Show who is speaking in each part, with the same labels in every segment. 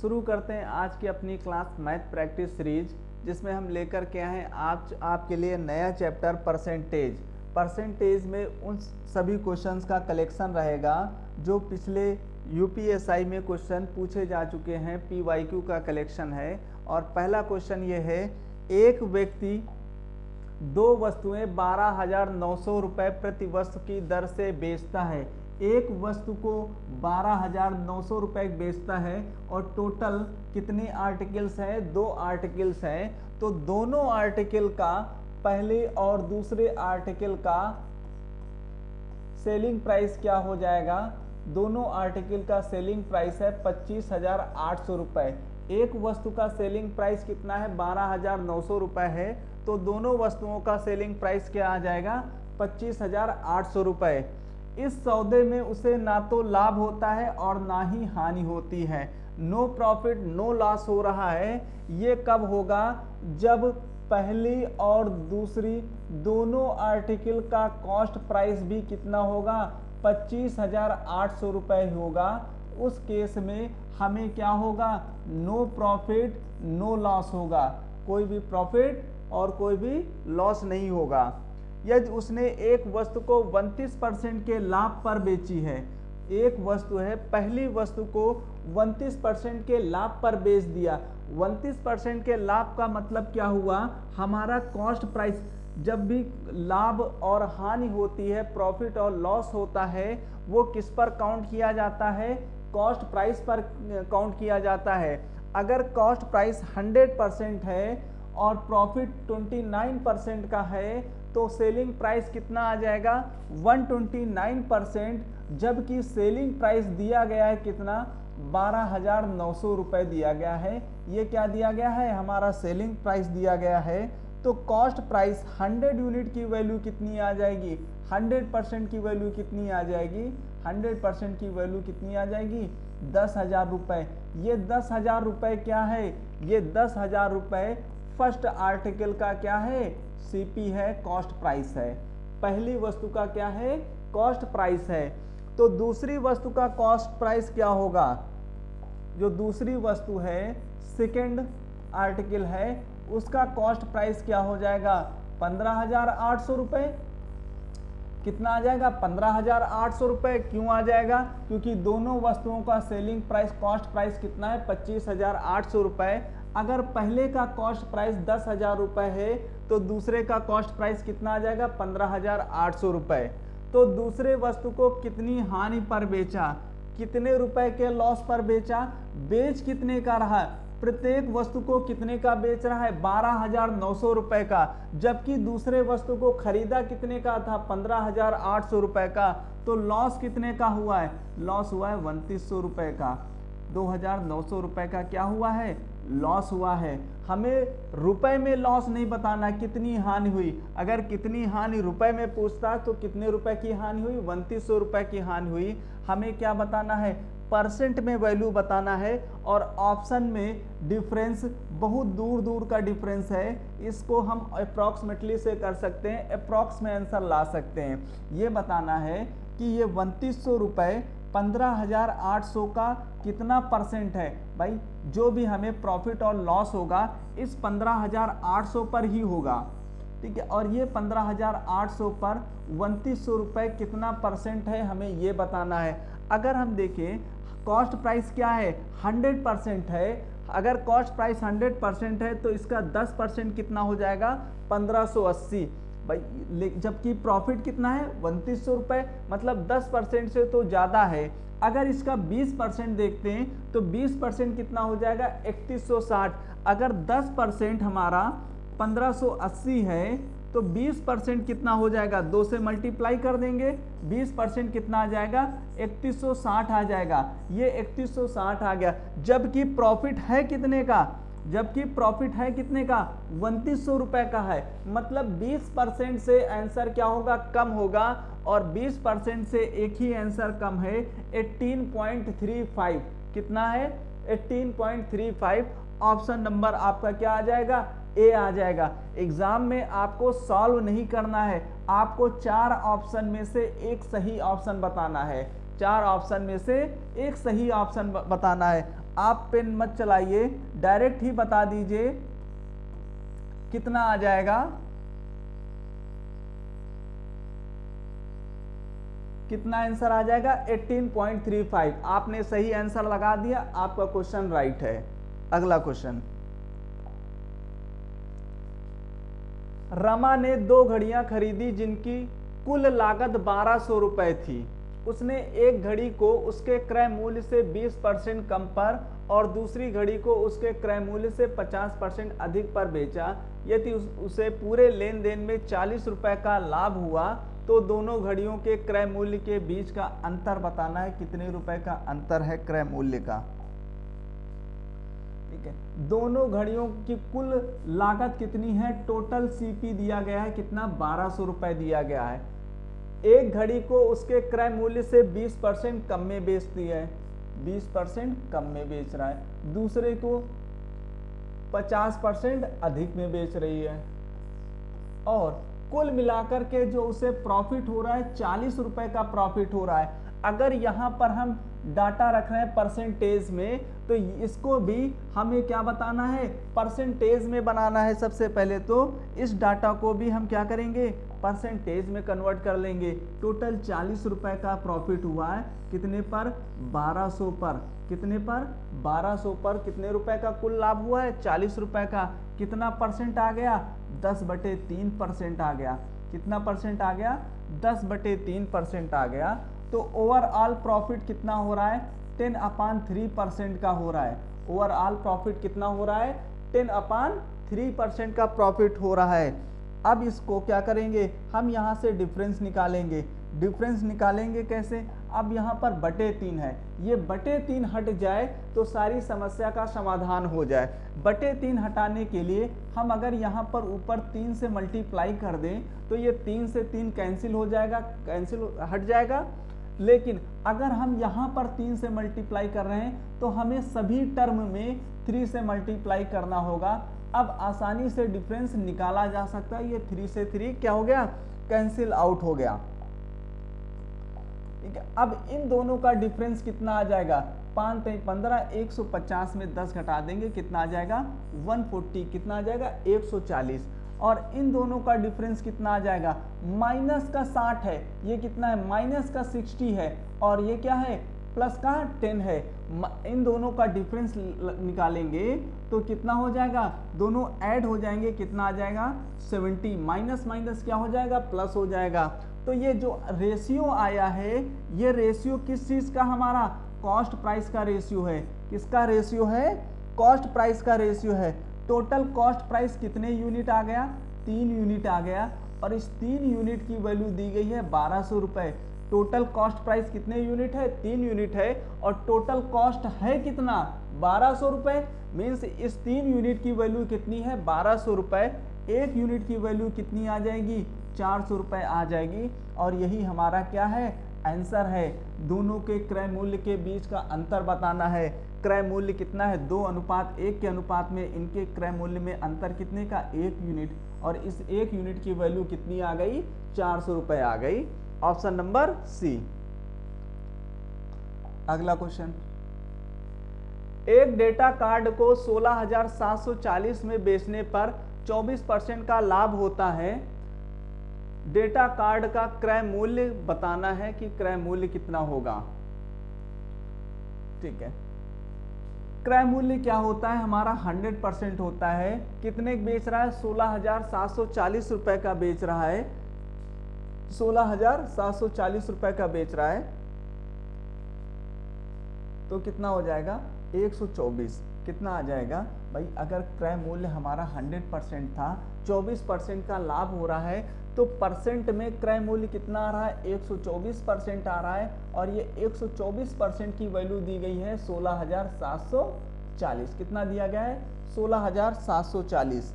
Speaker 1: शुरू करते हैं आज की अपनी क्लास मैथ प्रैक्टिस सीरीज, जिसमें हम लेकर के आए हैं आज आपके लिए नया चैप्टर परसेंटेज में उन सभी क्वेश्चंस का कलेक्शन रहेगा जो पिछले यूपीएसआई में क्वेश्चन पूछे जा चुके हैं। पीवाईक्यू का कलेक्शन है और पहला क्वेश्चन ये है, एक व्यक्ति दो वस्तुएं 12,900 रुपये प्रति वस्तु की दर से बेचता है। एक वस्तु को 12,900 रुपये बेचता है और टोटल कितने आर्टिकल्स हैं? 2 आर्टिकल्स हैं। तो दोनों आर्टिकल का पहले और दूसरे आर्टिकल का सेलिंग प्राइस क्या हो जाएगा? दोनों आर्टिकल का सेलिंग प्राइस है 25,800 रुपये। एक वस्तु का सेलिंग प्राइस कितना है? 12,900 रुपये है। तो दोनों वस्तुओं का सेलिंग प्राइस क्या आ जाएगा? 25,800 रुपये। इस सौदे में उसे ना तो लाभ होता है और ना ही हानि होती है। नो प्रॉफिट नो लॉस हो रहा है। ये कब होगा? जब पहली और दूसरी दोनों आर्टिकल का कॉस्ट प्राइस भी कितना होगा? 25,800 रुपये होगा। उस केस में हमें क्या होगा? नो प्रॉफिट नो लॉस होगा। कोई भी प्रॉफिट और कोई भी लॉस नहीं होगा। यदि उसने एक वस्तु को 29% के लाभ पर बेची है, एक वस्तु है, पहली वस्तु को 29% के लाभ पर बेच दिया। 29% के लाभ का मतलब क्या हुआ? हमारा कॉस्ट प्राइस, जब भी लाभ और हानि होती है, प्रॉफिट और लॉस होता है, वो किस पर काउंट किया जाता है? कॉस्ट प्राइस पर काउंट किया जाता है। अगर कॉस्ट प्राइस 100% है और प्रॉफिट 29% का है तो सेलिंग प्राइस कितना आ जाएगा? 129%। जबकि सेलिंग प्राइस दिया गया है कितना? 12,900 रुपये दिया गया है। ये क्या दिया गया है? हमारा सेलिंग प्राइस दिया गया है। तो कॉस्ट प्राइस 100 यूनिट की वैल्यू कितनी आ जाएगी? 100% की वैल्यू कितनी आ जाएगी? 100% की वैल्यू कितनी आ जाएगी? 10,000 रुपये। ये 10,000 रुपये क्या है? ये 10,000 रुपये फर्स्ट आर्टिकल का क्या है? सीपी है, कॉस्ट प्राइस है। पहली वस्तु का क्या है? कॉस्ट प्राइस है। तो दूसरी वस्तु का कॉस्ट प्राइस क्या होगा? जो दूसरी वस्तु है, सेकंड आर्टिकल है, उसका कॉस्ट प्राइस क्या हो जाएगा? 15,800 रुपये। कितना आ जाएगा? 15,800 रुपये। क्यों आ जाएगा? क्योंकि दोनों वस्तुओं का सेलिंग प्राइस, कॉस्ट प्राइस कितना है? 25,800 रुपये। अगर पहले का कॉस्ट प्राइस 10,000 रुपये है तो दूसरे का कॉस्ट प्राइस कितना आ जाएगा? 15,800 रुपये। तो दूसरे वस्तु को कितनी हानि पर बेचा? कितने रुपए के लॉस पर बेचा? बेच कितने का रहा? प्रत्येक वस्तु को कितने का बेच रहा है? 12,900 रुपये का। जबकि दूसरे वस्तु को खरीदा कितने का था? 15,800 रुपये का। तो लॉस कितने का हुआ है? लॉस हुआ है 2,900 रुपये का। 2,900 रुपये का क्या हुआ है? लॉस हुआ है। हमें रुपए में लॉस नहीं बताना, कितनी हानि हुई। अगर कितनी हानि रुपए में पूछता तो कितने रुपए की हानि हुई? 2,900 रुपये की हानि हुई। हमें क्या बताना है? परसेंट में वैल्यू बताना है। और ऑप्शन में डिफरेंस बहुत दूर दूर का डिफरेंस है, इसको हम अप्रॉक्सीमेटली से कर सकते हैं, अप्रॉक्स में आंसर ला सकते हैं। ये बताना है कि ये 2,900 रुपये 15,800 का कितना परसेंट है। भाई जो भी हमें प्रॉफिट और लॉस होगा इस 15,800 पर ही होगा, ठीक है। और ये 15,800 पर 2,900 रुपये कितना परसेंट है, हमें ये बताना है। अगर हम देखें कॉस्ट प्राइस क्या है? 100% है। अगर कॉस्ट प्राइस 100% है तो इसका 10% कितना हो जाएगा? 1,580। भाई जबकि प्रॉफिट कितना है? 2,900 रुपये, मतलब 10% से तो ज़्यादा है। अगर इसका 20% देखते हैं तो 20% कितना हो जाएगा? 3,160। अगर 10% हमारा 1,580 है तो 20% कितना हो जाएगा? 2 से मल्टीप्लाई कर देंगे, 20% कितना आ जाएगा? 3,160 आ जाएगा। ये 3,160 आ गया। जबकि प्रॉफिट है कितने का? जबकि प्रॉफिट है कितने का? 2,900 रुपये का है। मतलब 20% से आंसर क्या होगा? कम होगा। और 20% से एक ही आंसर कम है, 18.35। कितना है? 18.35। ऑप्शन नंबर आपका क्या आ जाएगा? ए आ जाएगा। एग्जाम में आपको सॉल्व नहीं करना है, आपको 4 ऑप्शन में से एक सही ऑप्शन बताना है। 4 ऑप्शन में से एक सही ऑप्शन बताना है। आप पेन मत चलाइए, डायरेक्ट ही बता दीजिए कितना आ जाएगा, कितना आंसर आ जाएगा 18.35। आपने सही आंसर लगा दिया, आपका क्वेश्चन राइट है। अगला क्वेश्चन, रमा ने 2 घड़ियां खरीदी जिनकी कुल लागत 1200 रुपए थी। उसने एक घड़ी को उसके क्रय मूल्य से 20% कम पर और दूसरी घड़ी को उसके क्रय मूल्य से 50% अधिक पर बेचा। यदि उसे पूरे लेन देन में 40 रुपए का लाभ हुआ तो दोनों घड़ियों के क्रय मूल्य के बीच का अंतर बताना है। कितने रुपए का अंतर है क्रय मूल्य का, ठीक है। दोनों घड़ियों की कुल लागत कितनी है, टोटल सीपी दिया गया है कितना, 1200 रुपए दिया गया है। एक घड़ी को उसके क्रय मूल्य से 20% कम में बेचती है, 20% कम में बेच रहा है, दूसरे को 50% अधिक में बेच रही है, और कुल मिलाकर के जो उसे प्रॉफिट हो रहा है 40 रुपए का प्रॉफिट हो रहा है। अगर यहां पर हम डाटा रख रहे हैं परसेंटेज में, तो इसको भी हमें क्या बताना है, परसेंटेज में बनाना है। सबसे पहले तो इस डाटा को भी हम क्या करेंगे, परसेंटेज में कन्वर्ट कर लेंगे। टोटल 40 रुपए का प्रॉफिट हुआ है, कितने पर, 1200 पर, कितने पर, 1200 पर। कितने रुपए का कुल लाभ हुआ है, 40 रुपए का। कितना परसेंट आ गया, 10/3% आ गया। कितना परसेंट आ गया, 10/3% आ गया। तो ओवरऑल प्रॉफिट कितना हो रहा है, 10/3% का हो रहा है। ओवरऑल प्रॉफिट कितना हो रहा है, 10/3% का प्रॉफिट हो रहा है। अब इसको क्या करेंगे, हम यहां से डिफरेंस निकालेंगे। डिफरेंस निकालेंगे कैसे, अब यहां पर बटे 3 है, ये बटे 3 हट जाए तो सारी समस्या का समाधान हो जाए। बटे 3 हटाने के लिए हम अगर यहां पर ऊपर 3 से मल्टीप्लाई कर दें तो ये 3 से 3 कैंसिल हो जाएगा, कैंसिल हट जाएगा। लेकिन अगर हम यहां पर 3 से मल्टीप्लाई कर रहे हैं तो हमें सभी टर्म में 3 से मल्टीप्लाई करना होगा। अब आसानी से डिफरेंस निकाला जा सकता है। ये 3 से 3 क्या हो गया, कैंसिल आउट हो गया, ठीक है। अब इन दोनों का डिफरेंस कितना आ जाएगा, 5 3 15, 150 में 10 घटा देंगे, कितना आ जाएगा 140, कितना आ जाएगा 140। और इन दोनों का डिफरेंस कितना आ जाएगा, माइनस का 60 है, ये कितना है, माइनस का 60 है, और ये क्या है, प्लस का 10 है। इन दोनों का डिफरेंस निकालेंगे तो कितना हो जाएगा, दोनों ऐड हो जाएंगे, कितना आ जाएगा 70। माइनस माइनस क्या हो जाएगा, प्लस हो जाएगा। तो ये जो रेशियो आया है, ये रेशियो किस चीज का, हमारा कॉस्ट प्राइस का रेशियो है। किसका रेशियो है, कॉस्ट प्राइस का रेशियो है। टोटल कॉस्ट प्राइस कितने यूनिट आ गया, 3 यूनिट आ गया, और इस 3 यूनिट की वैल्यू दी गई है 1200 रुपए। टोटल कॉस्ट प्राइस कितने यूनिट है, 3 यूनिट है, और टोटल कॉस्ट है कितना, 1200 रुपए। मीन्स इस 3 यूनिट की वैल्यू कितनी है, 1200 रुपए। 1 यूनिट की वैल्यू कितनी आ जाएगी, 400 रुपए आ जाएगी। और यही हमारा क्या है, आंसर है। दोनों के क्रय मूल्य के बीच का अंतर बताना है। क्रय मूल्य कितना है, 2:1 के अनुपात में इनके क्रय मूल्य में अंतर कितने का, 1 यूनिट, और इस 1 यूनिट की वैल्यू कितनी आ गई, 400 रुपए आ गई। Option number C. अगला क्वेश्चन, एक डेटा कार्ड को 16,740 में बेचने पर 24% का लाभ होता है। डेटा कार्ड का क्रय मूल्य बताना है कि क्रय मूल्य कितना होगा, ठीक है। क्रय मूल्य क्या होता है हमारा, 100% होता है। कितने बेच रहा है, 16,740 रुपए का बेच रहा है, 16,740 रुपए का बेच रहा है, तो कितना हो जाएगा 124। कितना आ जाएगा भाई, अगर क्रय मूल्य हमारा 100% था, 24% का लाभ हो रहा है, तो परसेंट में क्रय मूल्य कितना आ रहा है, 124% आ रहा है। और ये 124% की वैल्यू दी गई है 16,740। कितना दिया गया है, 16,740।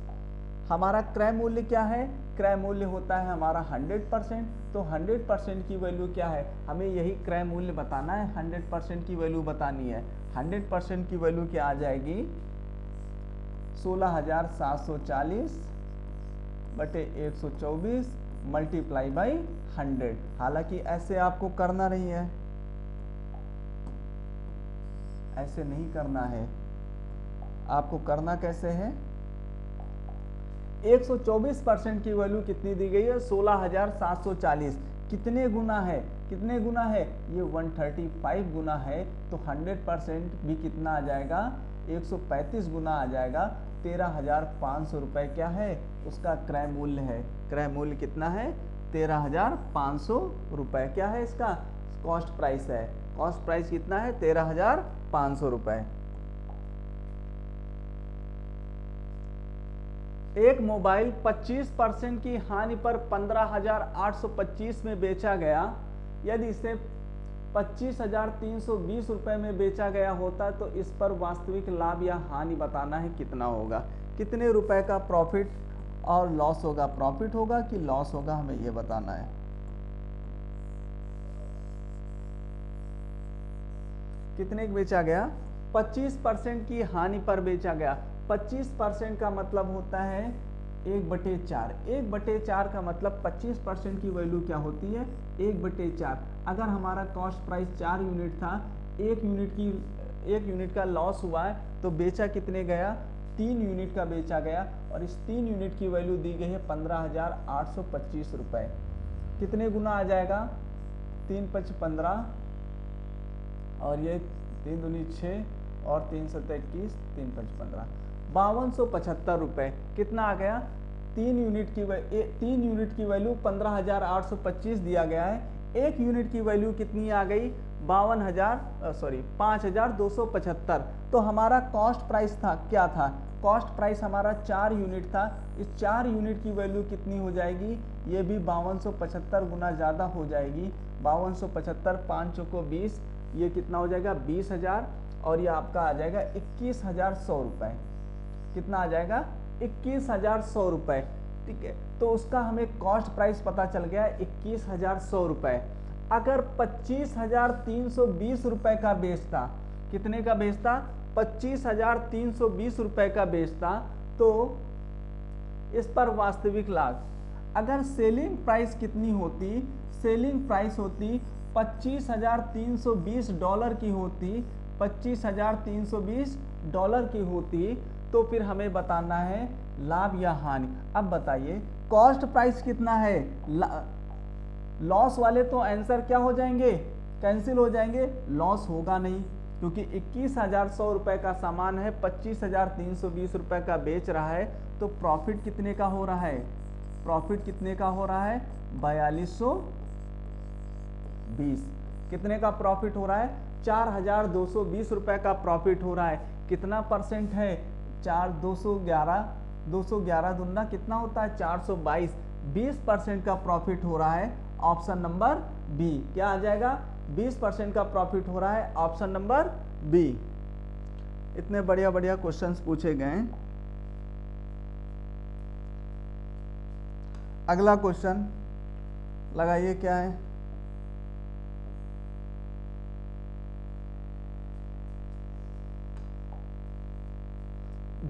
Speaker 1: हमारा क्रय मूल्य क्या है, क्रय मूल्य होता है हमारा 100%, तो 100% की वैल्यू क्या है, हमें यही क्रय मूल्य बताना है, 100% की वैल्यू बतानी है। 100% की वैल्यू क्या आ जाएगी, 16,740 बटे 124 मल्टीप्लाई बाई 100। हालांकि ऐसे आपको करना नहीं है, ऐसे नहीं करना है। आपको करना कैसे है, 124% की वैल्यू कितनी दी गई है, 16,740। कितने गुना है, कितने गुना है, ये 135 गुना है। तो 100% भी कितना आ जाएगा, 135 गुना आ जाएगा। 13,500 रुपये क्या है, उसका क्रय मूल्य है। क्रय मूल्य कितना है, 13,500 रुपये। क्या है इसका, कॉस्ट प्राइस है। कॉस्ट प्राइस कितना है, 13,500 रुपये। एक मोबाइल 25% की हानि पर 15,825 में बेचा गया। यदि इसे 25,320 रुपये में बेचा गया होता तो इस पर वास्तविक लाभ या हानि बताना है, कितना होगा। कितने रुपए का प्रॉफिट और लॉस होगा, प्रॉफिट होगा कि लॉस होगा, हमें ये बताना है। कितने का बेचा गया, 25% की हानि पर बेचा गया। 25% का मतलब होता है 1/4। 1/4 का मतलब 25% की वैल्यू क्या होती है, 1/4। अगर हमारा कॉस्ट प्राइस 4 यूनिट था, 1 यूनिट का लॉस हुआ है, तो बेचा कितने गया, 3 यूनिट का बेचा गया। और इस 3 यूनिट की वैल्यू दी गई है 15,825 रुपये। कितने गुना आ जाएगा, 3 × 5 = 15, और ये 3 दूनी 6 और 3 × 7 = 21, 3 × 5 = 15, 5275 रुपये। कितना आ गया, 3 यूनिट की वैल्यू 15,825 दिया गया है। 1 यूनिट की वैल्यू कितनी आ गई, 5,275। तो हमारा कॉस्ट प्राइस था, क्या था, कॉस्ट प्राइस हमारा 4 यूनिट था। इस 4 यूनिट की वैल्यू कितनी हो जाएगी, ये भी 5275 गुना ज़्यादा हो जाएगी। 5275, 5 × 20, ये कितना हो जाएगा, 20,000, और ये आपका आ जाएगा 21,100 रुपये। कितना आ जाएगा, 21,100 रुपये। ठीक है, तो उसका हमें कॉस्ट प्राइस पता चल गया 21,100 रुपये। अगर 25,320 रुपये का बेचता, कितने का बेचता, 25,320 रुपये का बेचता, तो इस पर वास्तविक लाभ, अगर सेलिंग प्राइस कितनी होती, सेलिंग प्राइस होती $25,320 की होती, $25,320 की होती, तो फिर हमें बताना है लाभ या हानि। अब बताइए कॉस्ट प्राइस कितना है, लॉस वाले तो आंसर क्या हो जाएंगे, कैंसिल हो जाएंगे, लॉस होगा नहीं, क्योंकि 21,100 रुपये का सामान है, 25,320 रुपये का बेच रहा है, तो प्रॉफिट कितने का हो रहा है, प्रॉफिट कितने का हो रहा है, 4220। कितने का प्रॉफिट हो रहा है, 4,220 रुपये का प्रॉफिट हो रहा है। कितना परसेंट है, 211 दुना कितना होता है, 422। 20% का प्रॉफिट हो रहा है, ऑप्शन नंबर बी। क्या आ जाएगा, 20% का प्रॉफिट हो रहा है, ऑप्शन नंबर बी। इतने बढ़िया बढ़िया क्वेश्चंस पूछे गए। अगला क्वेश्चन लगाइए, क्या है,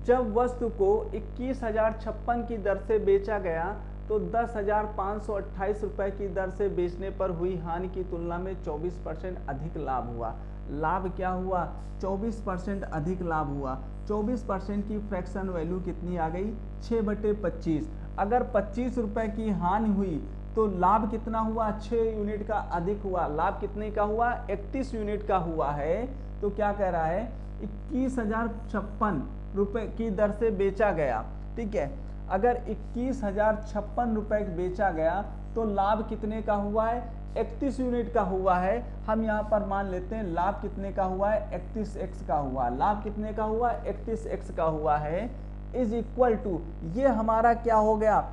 Speaker 1: जब वस्तु को 21,056 की दर से बेचा गया तो 10,528 रुपये की दर से बेचने पर हुई हानि की तुलना में 24% अधिक लाभ हुआ। लाभ क्या हुआ, 24% अधिक लाभ हुआ। 24% की फ्रैक्शन वैल्यू कितनी आ गई, 6/25। अगर 25 रुपये की हानि हुई तो लाभ कितना हुआ, 6 यूनिट का अधिक हुआ। लाभ कितने का हुआ, 31 यूनिट का हुआ है। तो क्या कह रहा है, 21,056 रुपये की दर से बेचा गया। ठीक है, अगर 21,056 रुपये बेचा गया तो लाभ कितने का हुआ है, 31 यूनिट का हुआ है। हम यहाँ पर मान लेते हैं लाभ कितने का हुआ है, 31x का हुआ। लाभ कितने का हुआ, 31x का हुआ है, इज इक्वल टू, ये हमारा क्या हो गया,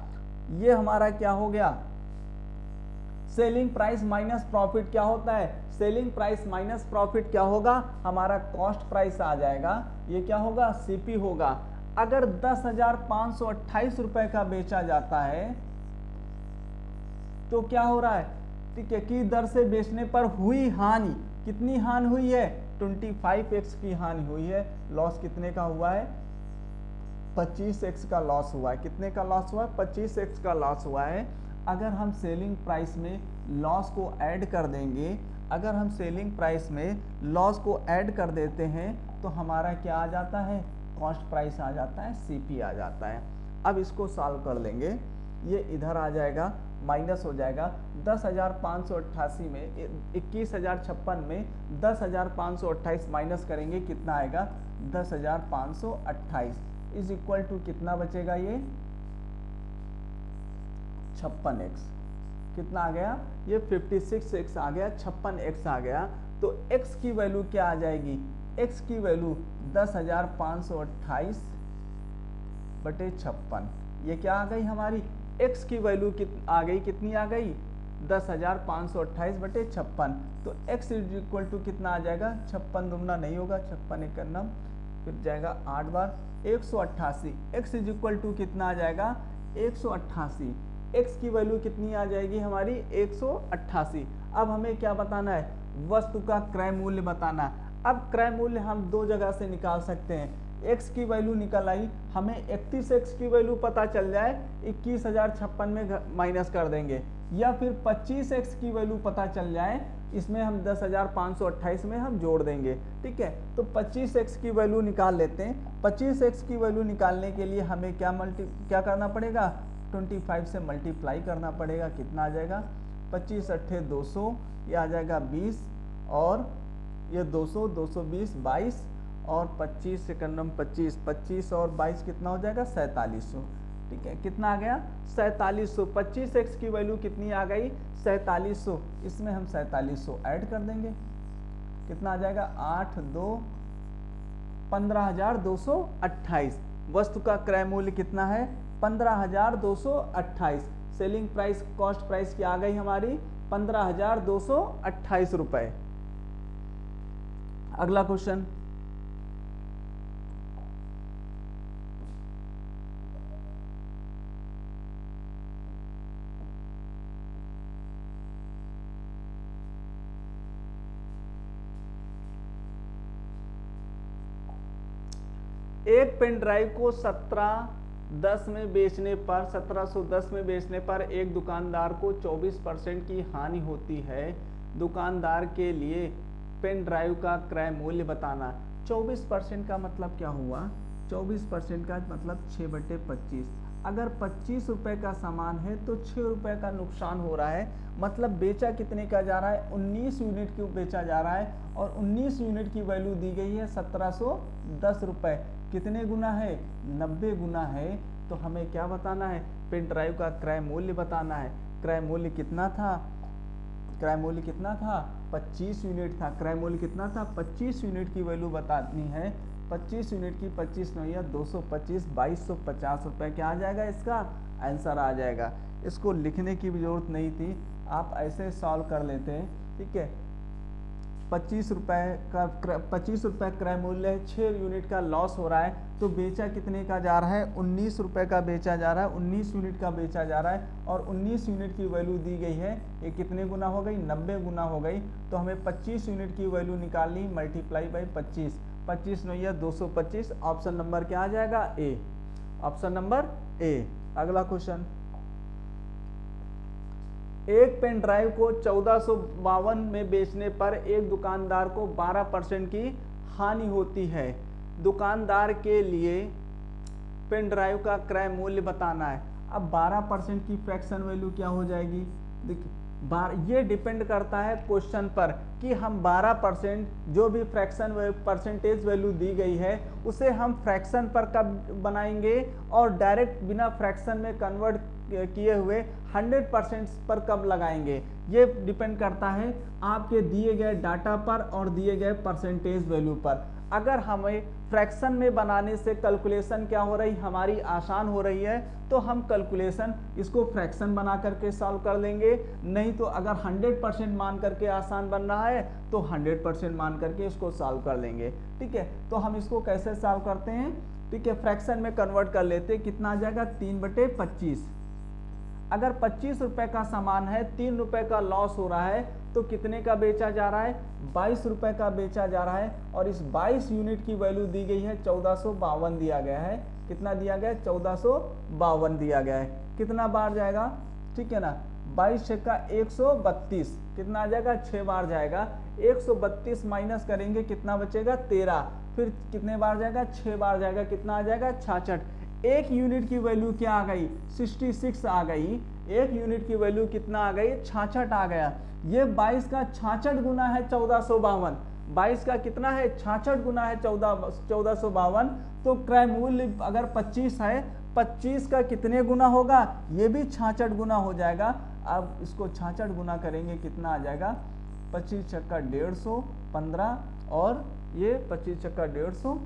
Speaker 1: ये हमारा क्या हो गया, सेलिंग प्राइस माइनस प्रॉफिट क्या होता है, सेलिंग प्राइस माइनस प्रॉफिट क्या होगा, हमारा कॉस्ट प्राइस आ जाएगा। ये क्या होगा, सीपी होगा। अगर 10,528 रुपए का बेचा जाता है तो क्या हो रहा है, ठीक है, की दर से बेचने पर हुई हानि, कितनी हानि हुई है, 25x की हानि हुई है। लॉस कितने का हुआ है, 25x का लॉस हुआ है। कितने का लॉस हुआ है, 25x का लॉस हुआ है। अगर हम सेलिंग प्राइस में लॉस को ऐड कर देंगे, अगर हम सेलिंग प्राइस में लॉस को ऐड कर देते हैं तो हमारा क्या आ जाता है, कॉस्ट प्राइस आ जाता है, सीपी आ जाता है। अब इसको सॉल्व कर लेंगे, ये इधर आ जाएगा, माइनस हो जाएगा 10,588 में 21,056 में 10,528 माइनस करेंगे, कितना आएगा 10,528 इज इक्वल टू कितना बचेगा, ये 56x, कितना आ गया, ये 56x आ गया, 56x आ गया। तो x की वैल्यू क्या आ जाएगी, x की वैल्यू 10,528 बटे 56, ये क्या आ गई हमारी, x की वैल्यू आ गई, कितनी आ गई 10,528 बटे 56। तो x इज इक्वल टू कितना आ जाएगा, 56 दुगना नहीं होगा, 56 एक करना, फिर जाएगा 8 बार 188, x इज इक्वल टू कितना आ जाएगा 188, x की वैल्यू कितनी आ जाएगी हमारी 188। अब हमें क्या बताना है, वस्तु का क्रय मूल्य बताना है। अब क्रय मूल्य हम दो जगह से निकाल सकते हैं, x की वैल्यू निकल आई, हमें 31x की वैल्यू पता चल जाए 21,056 में माइनस कर देंगे, या फिर 25x की वैल्यू पता चल जाए, इसमें हम 10,528 में हम जोड़ देंगे, ठीक है। तो 25x की वैल्यू निकाल लेते हैं। 25x की वैल्यू निकालने के लिए हमें क्या करना पड़ेगा, 25 से मल्टीप्लाई करना पड़ेगा, कितना आ जाएगा 25 अट्ठे 200, ये आ जाएगा 20, और ये 200 220 22, और 25 सेकंड में 25 और 22 कितना हो जाएगा 4700, ठीक है। कितना आ गया 4700। 25x की वैल्यू कितनी आ गई 4700, इसमें हम 4700 ऐड कर देंगे, कितना आ जाएगा 8 2 15,228। वस्तु का क्रय मूल्य कितना है 15,228। सेलिंग प्राइस कॉस्ट प्राइस क्या आ गई हमारी 15,228 रुपए। अगला क्वेश्चन, एक पेन ड्राइव को 1710 में बेचने पर 1710 में बेचने पर एक दुकानदार को 24% की हानि होती है। दुकानदार के लिए पेन ड्राइव का क्रय मूल्य बताना। 24% का मतलब क्या हुआ, 24% का मतलब 6/25। अगर 25 रुपए का सामान है तो 6 रुपए का नुकसान हो रहा है, मतलब बेचा कितने का जा रहा है 19 यूनिट क्यों बेचा जा रहा है, और 19 यूनिट की वैल्यू दी गई है 1710 रुपए। कितने गुना है 90 गुना है। तो हमें क्या बताना है, पेन ड्राइव का क्रय मूल्य बताना है। क्रय मूल्य कितना था, क्रय मूल्य कितना था 25 यूनिट था। क्रय मूल्य कितना था 25 यूनिट की वैल्यू बतानी है। 25 यूनिट की 25 नौया 225 2250 रुपए क्या आ जाएगा, इसका आंसर आ जाएगा। इसको लिखने की भी जरूरत नहीं थी, आप ऐसे सॉल्व कर लेते हैं, ठीक है। 25 रुपए क्रय मूल्य है, 6 यूनिट का लॉस हो रहा है, तो बेचा कितने का जा रहा है 19 रुपए का बेचा जा रहा है, 19 यूनिट का बेचा जा रहा है, और 19 यूनिट की वैल्यू दी गई है, ये कितने गुना हो गई 90 गुना हो गई। तो हमें 25 यूनिट की वैल्यू निकालनी, मल्टीप्लाई बाई 25, 25 नौया 225। ऑप्शन नंबर क्या आ जाएगा ए, ऑप्शन नंबर ए। अगला क्वेश्चन, एक पेन ड्राइव को 1452 में बेचने पर एक दुकानदार को 12% की हानि होती है। दुकानदार के लिए पेन ड्राइव का क्रय मूल्य बताना है। अब 12% की फ्रैक्शन वैल्यू क्या हो जाएगी, देखिए ये डिपेंड करता है क्वेश्चन पर कि हम 12% जो भी फ्रैक्शन परसेंटेज वैल्यू दी गई है उसे हम फ्रैक्शन पर कब बनाएंगे, और डायरेक्ट बिना फ्रैक्शन में कन्वर्ट किए हुए 100% पर कब लगाएंगे। ये डिपेंड करता है आपके दिए गए डाटा पर और दिए गए परसेंटेज वैल्यू पर। अगर हमें फ्रैक्शन में बनाने से कैलकुलेशन क्या हो रही हमारी आसान हो रही है, तो हम कैलकुलेशन इसको फ्रैक्शन बना करके सॉल्व कर लेंगे। नहीं तो अगर 100% मान करके आसान बन रहा है तो 100% मान करके इसको सॉल्व कर लेंगे, ठीक है। तो हम इसको कैसे सॉल्व करते हैं, ठीक है, फ्रैक्शन में कन्वर्ट कर लेते हैं। कितना आ जाएगा 3/25। अगर 25 रुपए का सामान है, 3 रुपए का लॉस हो रहा है, तो कितने का बेचा जा रहा है 22 रुपए का बेचा जा रहा है, और इस 22 यूनिट की वैल्यू दी गई है 1452 दिया गया है। कितना दिया गया 1452 दिया गया है। कितना बार जाएगा, ठीक है ना, 22 छक्का 132, कितना आ जाएगा, 6 बार जाएगा। 132 माइनस करेंगे कितना बचेगा, 13। फिर कितने बार जाएगा, 6 बार जाएगा, कितना आ जाएगा, 66। एक यूनिट की वैल्यू क्या आ गई, 66 आ गई। एक यूनिट की वैल्यू कितना आ गई, 66 आ गया। ये 22 का 66 गुना है 1452। 22 का कितना है, 66 गुना है 1452। तो क्रय मूल्य अगर 25 है, 25 का कितने गुना होगा, ये भी 66 गुना हो जाएगा। अब इसको 66 गुना करेंगे कितना आ जाएगा, 25 छक्का 150, 15, और ये 25 छक्का 150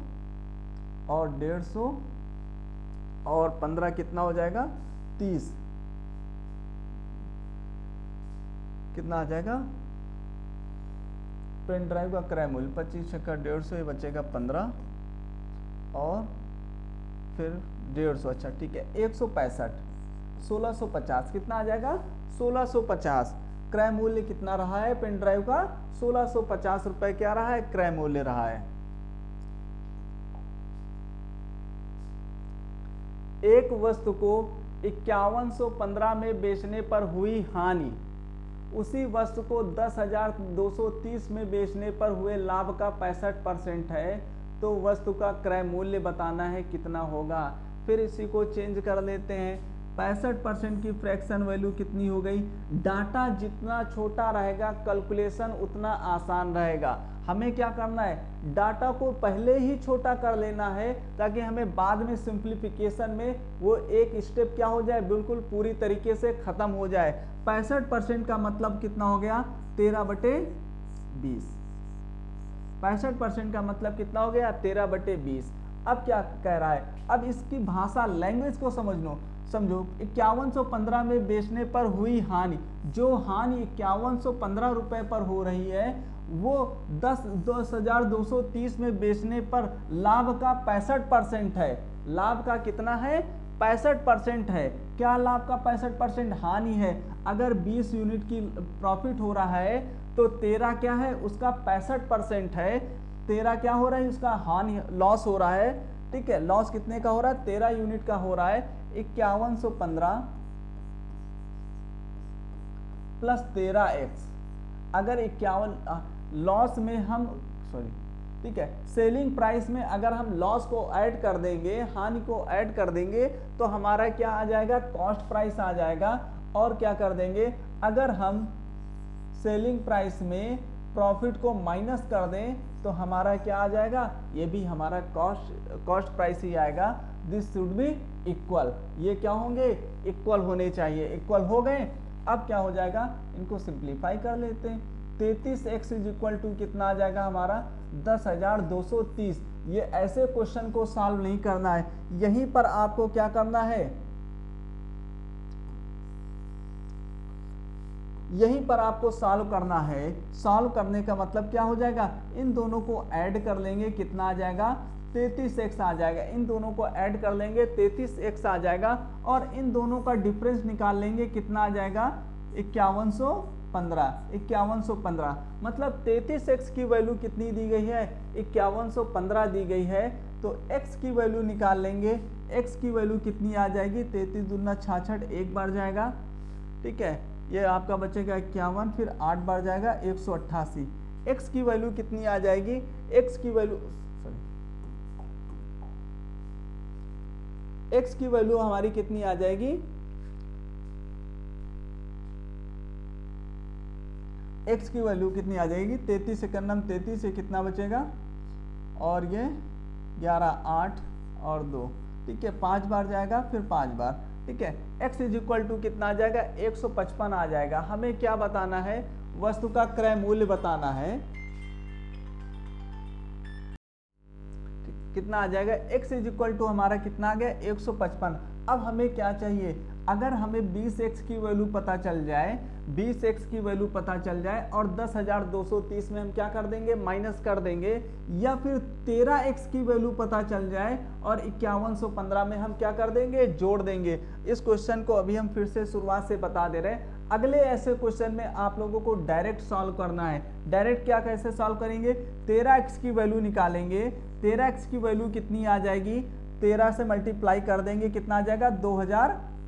Speaker 1: और 150 और 15 कितना हो जाएगा, 30, कितना आ जाएगा, पेन ड्राइव का क्रय मूल्य 25 छक्का 150, ये बचेगा 15 और फिर 150, अच्छा ठीक है, 165, 1650, कितना आ जाएगा, 1650। क्रय मूल्य कितना रहा है पेन ड्राइव का, 1650 रुपए क्या रहा है, क्रय मूल्य रहा है। एक वस्तु को 5115 में बेचने पर हुई हानि, उसी वस्तु को 10,230 में बेचने पर हुए लाभ का 65% है, तो वस्तु का क्रय मूल्य बताना है कितना होगा। फिर इसी को चेंज कर लेते हैं, 65% की फ्रैक्शन वैल्यू कितनी हो गई। डाटा जितना छोटा रहेगा कैलकुलेशन उतना आसान रहेगा। हमें क्या करना है, डाटा को पहले ही छोटा कर लेना है ताकि हमें बाद में सिंप्लीफिकेशन में वो एक स्टेप क्या हो जाए, बिल्कुल पूरी तरीके से खत्म हो जाए। 65% का मतलब कितना हो गया, 13/20। 65% का मतलब कितना हो गया, 13/20। अब क्या कह रहा है, अब इसकी भाषा लैंग्वेज को समझो। 5115 में बेचने पर हुई हानि, जो हानि 5115 रुपए पर हो रही है वो 10,230 में बेचने पर लाभ का 65% है। लाभ का कितना है, 65% है। क्या लाभ का 65%, हानि है। अगर 20 यूनिट की प्रॉफिट हो रहा है तो 13 क्या है, उसका 65% है। 13 क्या हो रहा है, उसका हानि, लॉस हो रहा है। ठीक है, लॉस कितने का हो रहा है, 13 यूनिट का हो रहा है। 5115 प्लस 13x, अगर 51 लॉस में हम ठीक है, सेलिंग प्राइस में अगर हम लॉस को ऐड कर देंगे, हानि को ऐड कर देंगे, तो हमारा क्या आ जाएगा, कॉस्ट प्राइस आ जाएगा। और क्या कर देंगे, अगर हम सेलिंग प्राइस में प्रॉफिट को माइनस कर दें तो हमारा क्या आ जाएगा, ये भी हमारा कॉस्ट प्राइस ही आएगा। दिस शुड बी इक्वल, ये क्या होंगे, इक्वल होने चाहिए। इक्वल हो गए, अब क्या हो जाएगा, इनको सिंप्लीफाई कर लेते हैं। 33x इज इक्वल टू कितना आ जाएगा हमारा, 10,230। ये ऐसे क्वेश्चन को सॉल्व नहीं करना है, यहीं पर आपको क्या करना है, यहीं पर आपको सॉल्व करना है। सॉल्व करने का मतलब क्या हो जाएगा, इन दोनों को ऐड कर लेंगे, कितना आ जाएगा, 33x आ जाएगा। इन दोनों को ऐड कर लेंगे, 33x आ जाएगा। और इन दोनों का डिफरेंस निकाल लेंगे, कितना आ जाएगा, 5115। मतलब 33x की वैल्यू कितनी दी गई है, 5115 दी गई है। तो x की वैल्यू निकाल लेंगे, x की वैल्यू कितनी आ जाएगी, 33 दूना 66, एक बार जाएगा। ठीक है, ये आपका बचेगा 51, फिर 8 बार जाएगा, 188। x की वैल्यू कितनी आ जाएगी, x की वैल्यू x की वैल्यू हमारी कितनी आ जाएगी, x की वैल्यू कितनी आ जाएगी, 33 से करना, 33 से कितना बचेगा, और ये 11, 8 और 2। ठीक है, 5 बार जाएगा, फिर 5 बार। ठीक है, x इज इक्वल टू कितना आ जाएगा, 155 आ जाएगा। हमें क्या बताना है, वस्तु का क्रय मूल्य बताना है। कितना आ जाएगा, x इज इक्वल टू हमारा कितना आ गया, 155। अब हमें क्या चाहिए, अगर हमें 20x की वैल्यू पता चल जाए, 20x की वैल्यू पता चल जाए और 10,230 में हम क्या कर देंगे, माइनस कर देंगे, या फिर 13x की वैल्यू पता चल जाए और 5115 में हम क्या कर देंगे, जोड़ देंगे। इस क्वेश्चन को अभी हम फिर से शुरुआत से बता दे रहे हैं। अगले ऐसे क्वेश्चन में आप लोगों को डायरेक्ट सॉल्व करना है। डायरेक्ट क्या, कैसे सॉल्व करेंगे, 13x की वैल्यू निकालेंगे। 13x की वैल्यू कितनी आ जाएगी, 13 से मल्टीप्लाई कर देंगे, कितना आ जाएगा,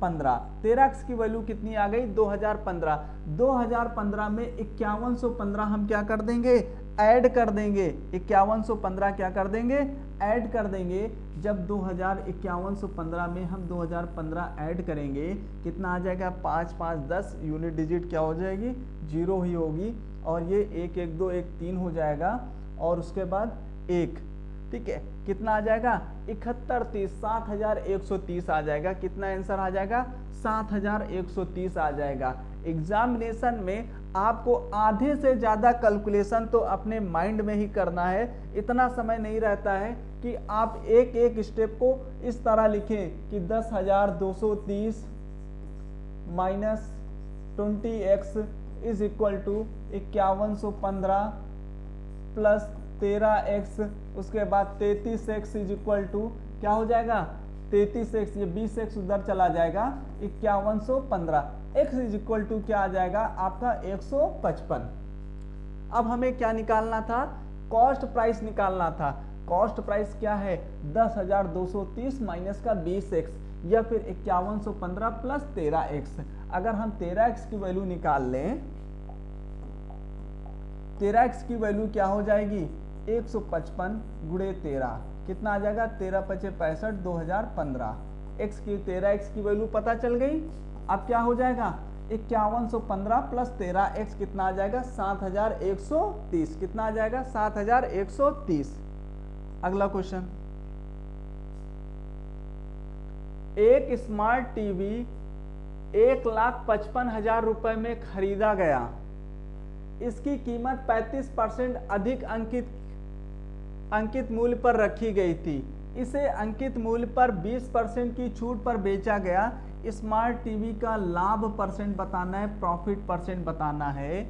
Speaker 1: 15, 13x की वैल्यू कितनी आ गई 2015। 2015 में 5115 हम क्या कर देंगे, ऐड कर देंगे। 5115 क्या कर देंगे, ऐड कर देंगे। जब 5115 में हम 2015 ऐड करेंगे कितना आ जाएगा, 5 5 10, यूनिट डिजिट क्या हो जाएगी, 0 ही होगी, और ये 1 1 2 1 3 हो जाएगा, और उसके बाद 1, ठीक है, कितना आ जाएगा 71 30, 7130 आ जाएगा। कितना आंसर आ जाएगा, 7130 आ जाएगा। एग्जामिनेशन में आपको आधे से ज्यादा कैलकुलेशन तो अपने माइंड में ही करना है। इतना समय नहीं रहता है कि आप एक एक स्टेप को इस तरह लिखें कि 10,230 minus 20x is equal to 5115 plus 13x, उसके बाद 33x इज इक्वल टू क्या हो जाएगा 33x, ये 20x उधर चला जाएगा, 5115, x इज इक्वल टू क्या आ जाएगा आपका 155। अब हमें क्या निकालना था, कॉस्ट प्राइस निकालना था। कॉस्ट प्राइस क्या है 10,230 माइनस का 20x, या फिर 5115 प्लस 13x। अगर हम 13x की वैल्यू निकाल लें, 13x की वैल्यू क्या हो जाएगी 155 गुणे 13, कितना आ जाएगा 13 पचे 65, 2015। x की 13x की वैल्यू पता चल गई। अब क्या हो जाएगा 5115 प्लस 13x कितना आ जाएगा 7130, कितना आ जाएगा 7130। अगला क्वेश्चन, एक स्मार्ट टीवी 1,55,000 रुपए में खरीदा गया। इसकी कीमत 35% अधिक अंकित मूल्य पर रखी गई थी। इसे अंकित मूल्य पर 20% की छूट पर बेचा गया। स्मार्ट टीवी का लाभ परसेंट बताना है, प्रॉफिट परसेंट बताना है,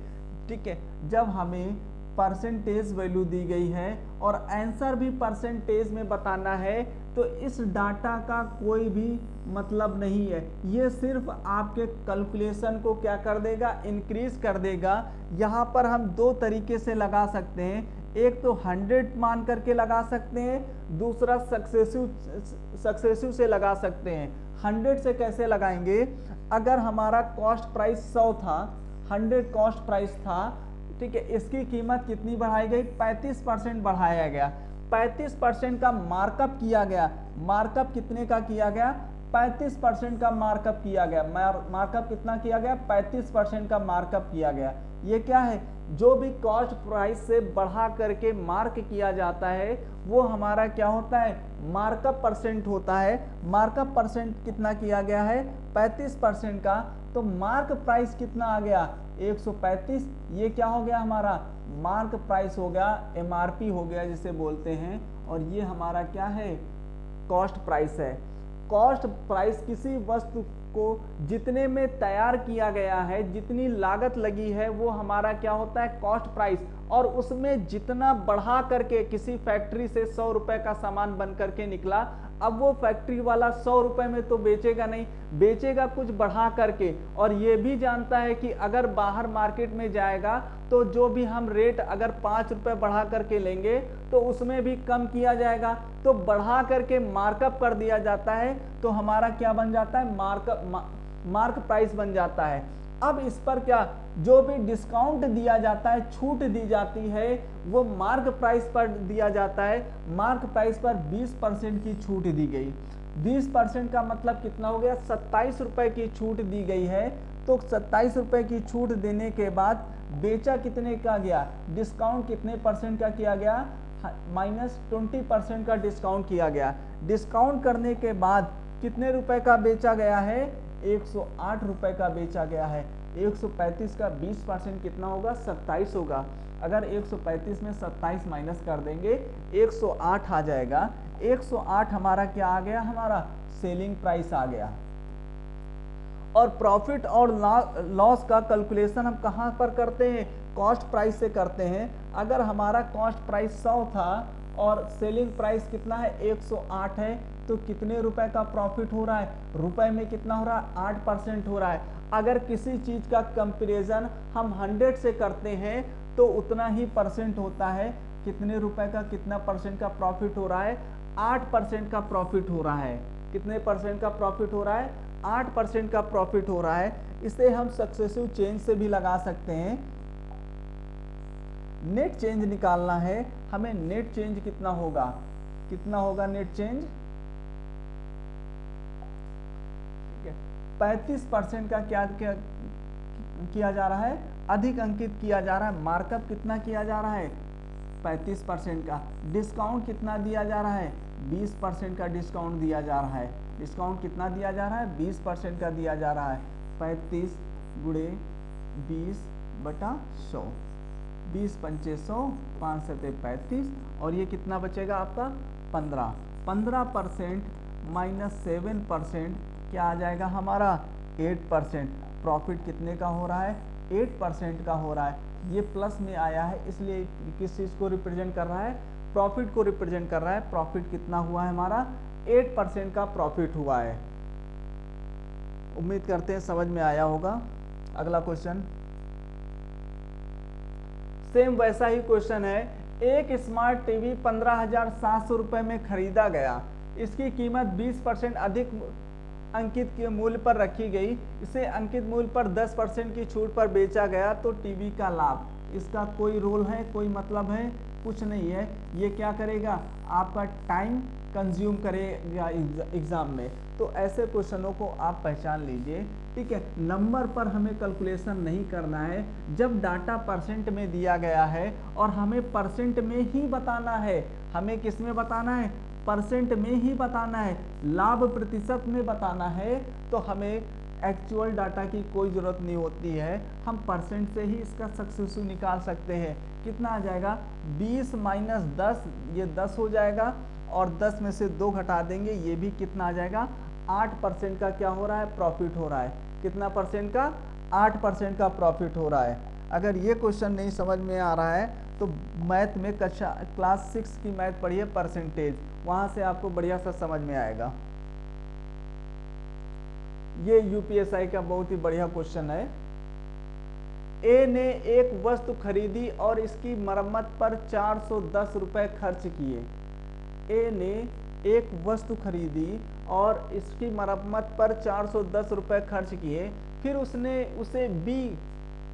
Speaker 1: ठीक है। जब हमें परसेंटेज वैल्यू दी गई है और आंसर भी परसेंटेज में बताना है, तो इस डाटा का कोई भी मतलब नहीं है। ये सिर्फ आपके कैलकुलेशन को क्या कर देगा, इंक्रीज कर देगा। यहाँ पर हम दो तरीके से लगा सकते हैं, एक तो 100 मान करके लगा सकते हैं, दूसरा सक्सेसिव से लगा सकते हैं। 100 से कैसे लगाएंगे, अगर हमारा कॉस्ट प्राइस 100 था, 100 कॉस्ट प्राइस था, ठीक है, इसकी कीमत कितनी बढ़ाई गई 35% बढ़ाया गया। 35% का मार्कअप किया गया। मार्कअप कितने का किया गया 35% का मार्कअप किया गया। मार्कअप कितना किया गया 35% का मार्कअप किया गया। ये क्या है, जो भी कॉस्ट प्राइस से बढ़ा करके मार्क किया जाता है वो हमारा क्या होता है, मार्कअप परसेंट होता है। मार्कअप परसेंट कितना किया गया है 35% का, तो मार्क प्राइस कितना आ गया 135। ये क्या हो गया हमारा मार्क प्राइस हो गया, एमआरपी हो गया जिसे बोलते हैं, और ये हमारा क्या है कॉस्ट प्राइस है। कॉस्ट प्राइस किसी वस्तु को जितने में तैयार किया गया है, जितनी लागत लगी है, वो हमारा क्या होता है कॉस्ट प्राइस, और उसमें जितना बढ़ा करके किसी फैक्ट्री से 100 रुपए का सामान बन करके निकला, अब वो फैक्ट्री वाला 100 रुपए में तो बेचेगा नहीं, बेचेगा कुछ बढ़ा करके, और ये भी जानता है कि अगर बाहर मार्केट में जाएगा तो जो भी हम रेट अगर 5 रुपए बढ़ा करके लेंगे तो उसमें भी कम किया जाएगा, तो बढ़ा करके मार्कअप कर दिया जाता है, तो हमारा क्या बन जाता है मार्क प्राइस बन जाता है। अब इस पर क्या, जो भी डिस्काउंट दिया जाता है, छूट दी जाती है, वो मार्क प्राइस पर दिया जाता है। मार्क प्राइस पर 20% की छूट दी गई। 20% का मतलब कितना हो गया 27 रुपए की छूट दी गई है। तो 27 रुपए की छूट देने के बाद बेचा कितने का गया, डिस्काउंट कितने परसेंट का किया गया, -20% का डिस्काउंट किया गया। डिस्काउंट करने के बाद कितने रुपए का बेचा गया है 108 रुपए का बेचा गया है। 135 का 20% कितना होगा 27 होगा। अगर 135 में 27 माइनस कर देंगे 108 आ जाएगा। 108 हमारा क्या आ गया, हमारा सेलिंग प्राइस आ गया। और प्रॉफिट और लॉस का कैलकुलेशन हम कहां पर करते हैं, कॉस्ट प्राइस से करते हैं। अगर हमारा कॉस्ट प्राइस 100 था और सेलिंग प्राइस कितना है 108 है, तो कितने रुपए का प्रॉफिट हो रहा है, रुपए में कितना हो रहा है 8% हो रहा है। अगर किसी चीज का कंपैरिजन हम 100 से करते हैं तो उतना ही परसेंट होता है। कितने रुपए का कितना परसेंट का प्रॉफिट हो रहा है 8% का प्रॉफिट हो रहा है। कितने परसेंट का प्रॉफिट हो रहा है 8% का प्रॉफिट हो रहा है। इसे हम सक्सेसिव चेंज से भी लगा सकते हैं। नेट चेंज निकालना है हमें। नेट चेंज कितना होगा, कितना होगा नेट चेंज? ठीक है, 35% का क्या किया जा रहा है, अधिक अंकित किया जा रहा है। मार्कअप कितना किया जा रहा है, 35% का। डिस्काउंट कितना दिया जा रहा है, 20% का डिस्काउंट दिया जा रहा है। डिस्काउंट कितना दिया जा रहा है, 20% का दिया जा रहा है। 35 गुणे 20/100, 20 पंचे 100, 5 सते 35, और ये कितना बचेगा आपका 15। 15% माइनस 7% क्या आ जाएगा हमारा 8%। प्रॉफिट कितने का हो रहा है, 8% का हो रहा है। ये प्लस में आया है, इसलिए किस चीज़ को रिप्रेजेंट कर रहा है, प्रॉफिट को रिप्रेजेंट कर रहा है। प्रॉफिट कितना हुआ है हमारा, 8% का प्रॉफिट हुआ है। उम्मीद करते हैं समझ में आया होगा। अगला क्वेश्चन, सेम वैसा ही क्वेश्चन है। एक स्मार्ट टीवी 15,700 रुपये में खरीदा गया। इसकी कीमत 20% अधिक अंकित के मूल्य पर रखी गई। इसे अंकित मूल्य पर 10% की छूट पर बेचा गया तो टीवी का लाभ। इसका कोई रोल है, कोई मतलब है, कुछ नहीं है। ये क्या करेगा, आपका टाइम कंज्यूम करेगा एग्जाम में। तो ऐसे क्वेश्चनों को आप पहचान लीजिए। ठीक है, नंबर पर हमें कैलकुलेशन नहीं करना है। जब डाटा परसेंट में दिया गया है और हमें परसेंट में ही बताना है, हमें किस में बताना है, परसेंट में ही बताना है, लाभ प्रतिशत में बताना है, तो हमें एक्चुअल डाटा की कोई ज़रूरत नहीं होती है। हम परसेंट से ही इसका सक्सेसिव निकाल सकते हैं। कितना आ जाएगा, 20 माइनस 10, ये 10 हो जाएगा, और 10 में से 2 घटा देंगे, ये भी कितना आ जाएगा, 8% का क्या हो रहा है, प्रॉफिट हो रहा है। कितना परसेंट का, 8% का प्रॉफिट हो रहा है। अगर ये क्वेश्चन नहीं समझ में आ रहा है तो मैथ में कक्षा क्लास 6 की मैथ पढ़िए, परसेंटेज, वहां से आपको बढ़िया सा समझ में आएगा। ये यूपीएसआई का बहुत ही बढ़िया क्वेश्चन है। ए ने एक वस्तु खरीदी और इसकी मरम्मत पर 410 रुपए खर्च किए। ए ने एक वस्तु खरीदी और इसकी मरम्मत पर 410 रुपए खर्च किए। फिर उसने उसे बी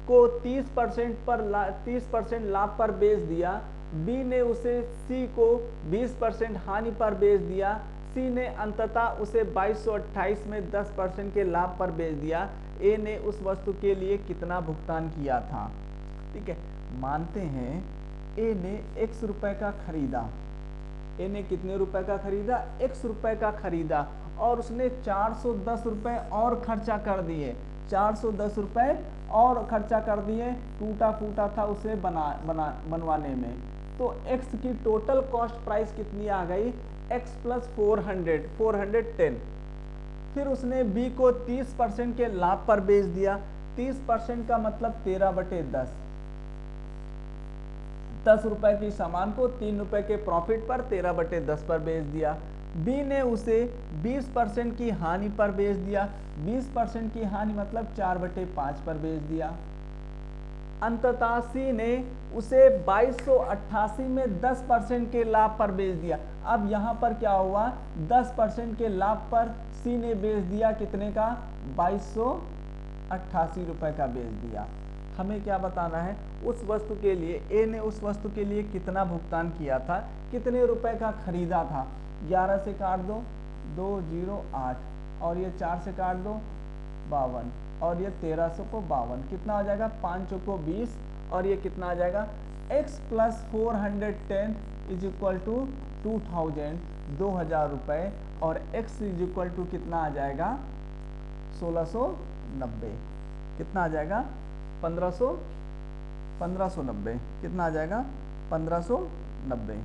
Speaker 1: को 30% लाभ पर बेच दिया। बी ने उसे सी को 20% हानि पर बेच दिया। सी ने अंततः उसे 2228 में 10% के लाभ पर बेच दिया। ए ने उस वस्तु के लिए कितना भुगतान किया था। ठीक है, मानते हैं ए ने x रुपए का खरीदा। ए ने कितने रुपए का खरीदा, x रुपए का खरीदा, और उसने 410 रुपए और खर्चा कर दिए। 410 रुपए और खर्चा कर दिए, टूटा फूटा था उसे बनवाने में। तो x की टोटल कॉस्ट प्राइस कितनी आ गई, x प्लस 410। फिर उसने b को 30% के लाभ पर बेच दिया। 30% का मतलब 13/10। 10 रुपए की सामान को 3 रुपए के प्रॉफिट पर 13/10 पर बेच दिया। बी ने उसे 20% की हानि पर बेच दिया। 20% की हानि मतलब 4/5 पर बेच दिया। अंततः सी ने उसे 2288 में 10% के लाभ पर बेच दिया। अब यहाँ पर क्या हुआ, 10% के लाभ पर सी ने बेच दिया, कितने का, 2288 रुपए का बेच दिया। हमें क्या बताना है, उस वस्तु के लिए ए ने उस वस्तु के लिए कितना भुगतान किया था, कितने रुपए का खरीदा था। 11 से काट दो, 208, और ये 4 से काट दो, 52, और ये 1300 को 52, कितना आ जाएगा, 5 को 20, और ये कितना आ जाएगा, x plus 410 is equal to 2000, 2000 रुपए, और x इज इक्वल टू कितना आ जाएगा, 1690। कितना आ जाएगा, 1590। कितना आ जाएगा, 1590।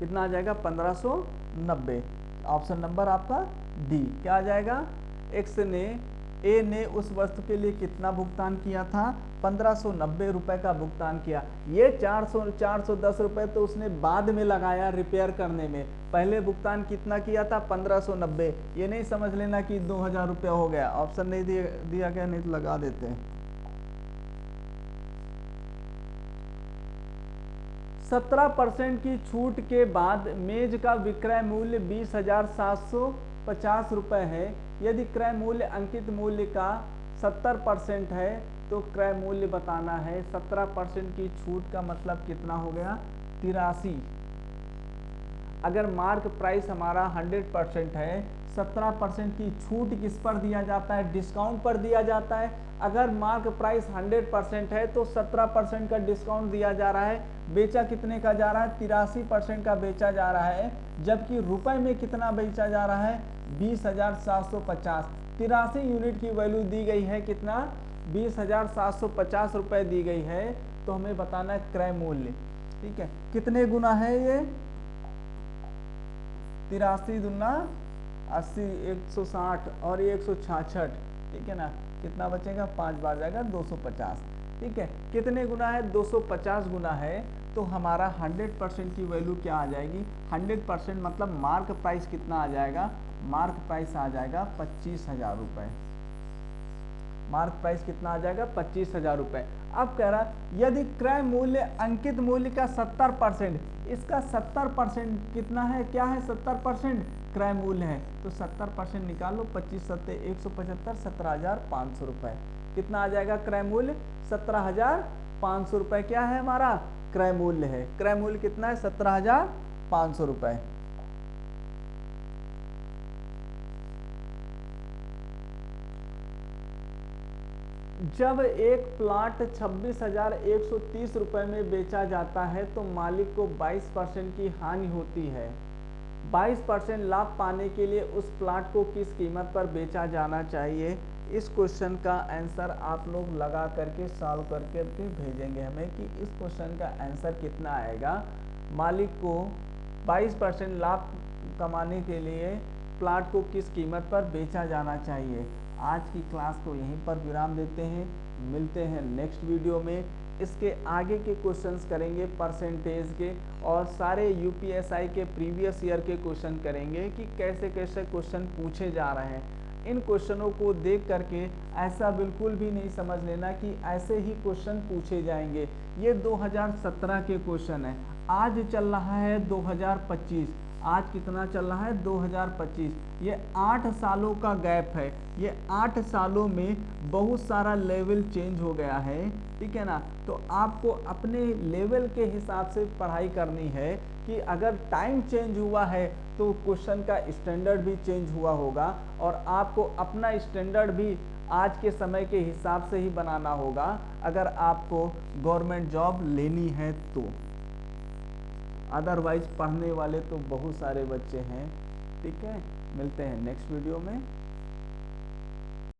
Speaker 1: कितना आ जाएगा, 1590। ऑप्शन नंबर आपका डी क्या आ जाएगा। ए ने उस वस्तु के लिए कितना भुगतान किया था, 1590 रुपए का भुगतान किया। ये 410 रुपए तो उसने बाद में लगाया रिपेयर करने में, पहले भुगतान कितना किया था, 1590। ये नहीं समझ लेना कि 2000 रुपया हो गया। ऑप्शन नहीं दिया गया, नहीं तो लगा देते हैं। 17% की छूट के बाद मेज का विक्रय मूल्य 20,700 50 रुपये है। यदि क्रय मूल्य अंकित मूल्य का 70% है तो क्रय मूल्य बताना है। 17% की छूट का मतलब कितना हो गया? 83। अगर मार्क प्राइस हमारा 100% है, 17% की छूट किस पर दिया जाता है? डिस्काउंट पर दिया जाता है। अगर मार्क प्राइस 100% है तो 17% का डिस्काउंट दिया जा रहा है। बेचा कितने का जा रहा है? 83% का बेचा जा रहा है। जबकि रुपए में कितना बेचा जा रहा है? 20,750। 83 यूनिट की वैल्यू दी गई है, कितना? 20,750 रुपए दी गई है। तो हमें बताना है क्रय मूल्य। ठीक है, कितने गुना है ये? 83 दूना 80, 160 और ये 166। ठीक है ना, कितना बचेगा? 5 बार जाएगा 250। ठीक है, कितने गुना है? 250 गुना है। तो हमारा 100% की वैल्यू क्या आ जाएगी? 100% मतलब मार्क प्राइस कितना आ जाएगा? मार्क प्राइस आ जाएगा 25,000 रुपये। मार्क प्राइस कितना आ जाएगा? 25,000 रुपये। अब कह रहा यदि क्रय मूल्य अंकित मूल्य का 70%, इसका 70% कितना है? क्या है? 70% क्रय मूल्य है। तो 70% निकालो, 25 सत्ते 175, 17,500 रुपये। कितना आ जाएगा क्रय मूल्य? 17,500 रुपये। क्या है हमारा? क्रय मूल्य है। क्रय मूल्य कितना है? 17,500 रुपये। जब एक प्लाट 26,130 रुपये में बेचा जाता है तो मालिक को 22% की हानि होती है। 22% लाभ पाने के लिए उस प्लाट को किस कीमत पर बेचा जाना चाहिए? इस क्वेश्चन का आंसर आप लोग लगा करके सॉल्व करके भी भेजेंगे हमें कि इस क्वेश्चन का आंसर कितना आएगा। मालिक को 22% लाभ कमाने के लिए प्लाट को किस कीमत पर बेचा जाना चाहिए। आज की क्लास को यहीं पर विराम देते हैं। मिलते हैं नेक्स्ट वीडियो में। इसके आगे के क्वेश्चंस करेंगे परसेंटेज के, और सारे यूपीएसआई के प्रीवियस ईयर के क्वेश्चन करेंगे कि कैसे कैसे क्वेश्चन पूछे जा रहे हैं। इन क्वेश्चनों को देख करके ऐसा बिल्कुल भी नहीं समझ लेना कि ऐसे ही क्वेश्चन पूछे जाएंगे। ये 2017 के क्वेश्चन है। आज चल रहा है 2025। आज कितना चल रहा है? 2025। ये 8 सालों का गैप है। ये 8 सालों में बहुत सारा लेवल चेंज हो गया है। ठीक है ना, तो आपको अपने लेवल के हिसाब से पढ़ाई करनी है कि अगर टाइम चेंज हुआ है तो क्वेश्चन का स्टैंडर्ड भी चेंज हुआ होगा, और आपको अपना स्टैंडर्ड भी आज के समय के हिसाब से ही बनाना होगा अगर आपको गवर्नमेंट जॉब लेनी है तो। अदरवाइज पढ़ने वाले तो बहुत सारे बच्चे हैं। ठीक है, मिलते हैं नेक्स्ट वीडियो में।